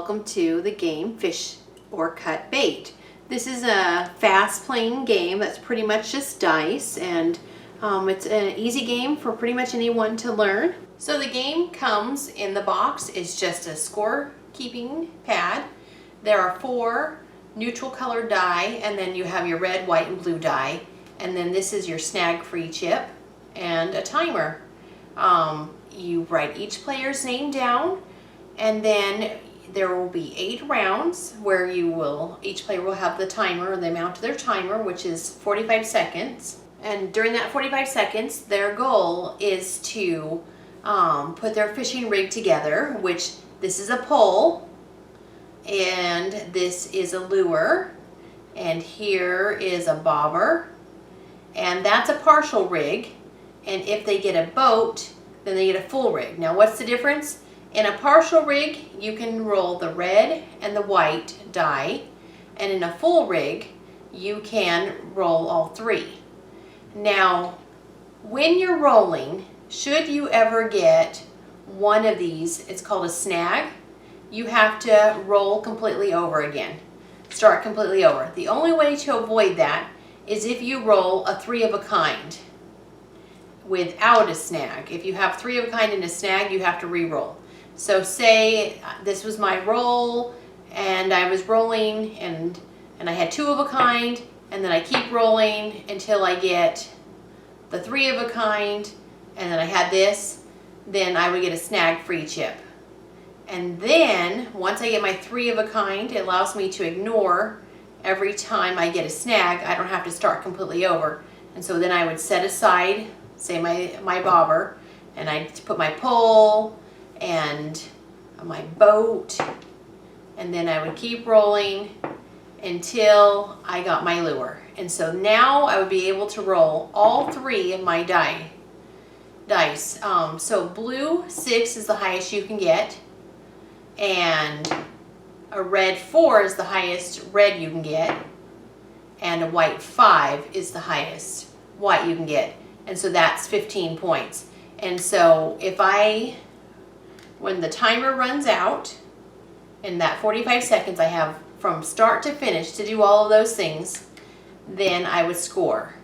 welcome to the game Fish or Cut Bait. This is a fast playing game that's pretty much just dice, and it's an easy game for pretty much anyone to learn. So the game comes in the box. It's just a score keeping pad. There are 4 neutral colored die, and then you have your red, white, and blue die, and then this is your snag free chip and a timer. You write each player's name down, and then there will be 8 rounds where each player will have the timer, or the amount of their timer, which is 45 seconds. And during that 45 seconds, their goal is to put their fishing rig together, which this is a pole, and this is a lure, and here is a bobber, and that's a partial rig. And if they get a boat, then they get a full rig. Now what's the difference? In a partial rig, you can roll the red and the white die, and in a full rig, you can roll all 3. Now, when you're rolling, should you ever get one of these, it's called a snag, you have to roll completely over again. Start completely over. The only way to avoid that is if you roll a 3 of a kind without a snag. If you have 3 of a kind and a snag, you have to re-roll. So say this was my roll, and I was rolling, and I had 2 of a kind, and then I keep rolling until I get the 3 of a kind, and then I had this, then I would get a snag free chip. And then once I get my 3 of a kind, it allows me to ignore every time I get a snag. I don't have to start completely over. And so then I would set aside, say my bobber, and I'd put my pole and my boat, and then I would keep rolling until I got my lure. And so now I would be able to roll all 3 of my dice. So blue 6 is the highest you can get, and a red 4 is the highest red you can get, and a white 5 is the highest white you can get. And so that's 15 points. And so when the timer runs out, in that 45 seconds I have from start to finish to do all of those things, then I would score.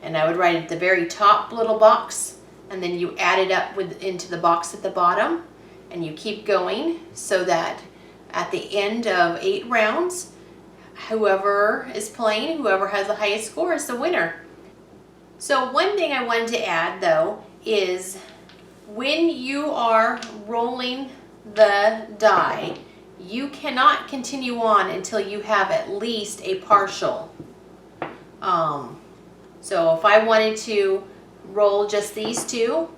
And I would write at the very top little box, and then you add it up into the box at the bottom, and you keep going, so that at the end of 8 rounds, whoever is playing, whoever has the highest score is the winner. So one thing I wanted to add though is when you are rolling the die, you cannot continue on until you have at least a partial. So if I wanted to roll just these 2,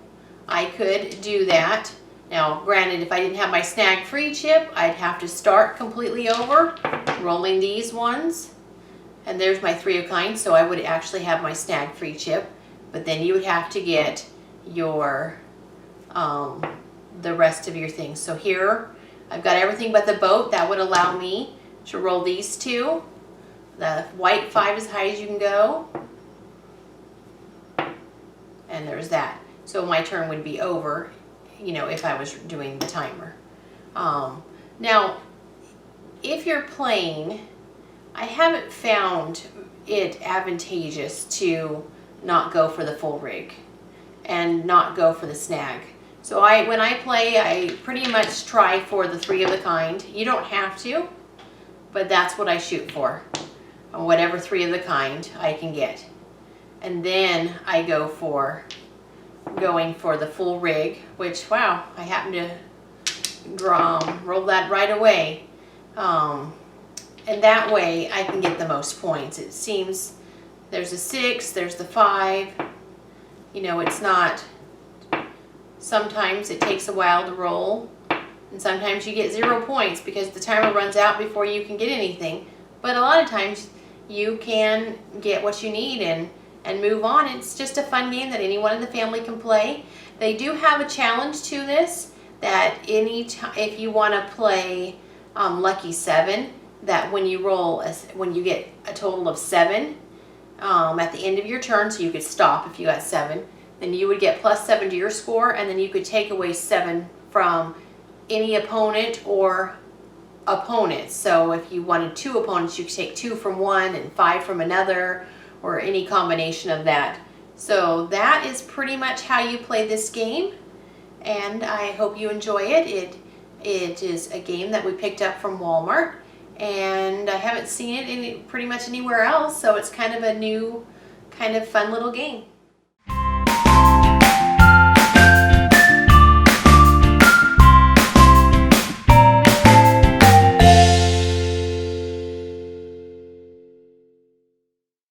I could do that. Now granted, if I didn't have my snag free chip, I'd have to start completely over, rolling these ones. And there's my 3 of kind, so I would actually have my snag free chip. But then you would have to get your the rest of your things. So here I've got everything but the boat. That would allow me to roll these 2. The white 5 is as high as you can go, and there's that. So my turn would be over, if I was doing the timer. Now if you're playing, I haven't found it advantageous to not go for the full rig and not go for the snag. So when I play, I pretty much try for the 3 of a kind. You don't have to, but that's what I shoot for. Whatever 3 of the kind I can get. And then I go for going for the full rig, which, wow, I happen to roll that right away. And that way I can get the most points. It seems there's a 6, there's the 5. It's not, sometimes it takes a while to roll, and sometimes you get 0 points because the timer runs out before you can get anything. But a lot of times you can get what you need and move on. It's just a fun game that anyone in the family can play. They do have a challenge to this, that if you want to play Lucky 7, that when you get a total of 7 at the end of your turn, so you could stop if you got 7, then you would get +7 to your score, and then you could take away 7 from any opponent or opponents. So if you wanted 2 opponents, you could take 2 from one and 5 from another, or any combination of that. So that is pretty much how you play this game, and I hope you enjoy it. It is a game that we picked up from Walmart, and I haven't seen it pretty much anywhere else, so it's kind of a new, kind of fun little game.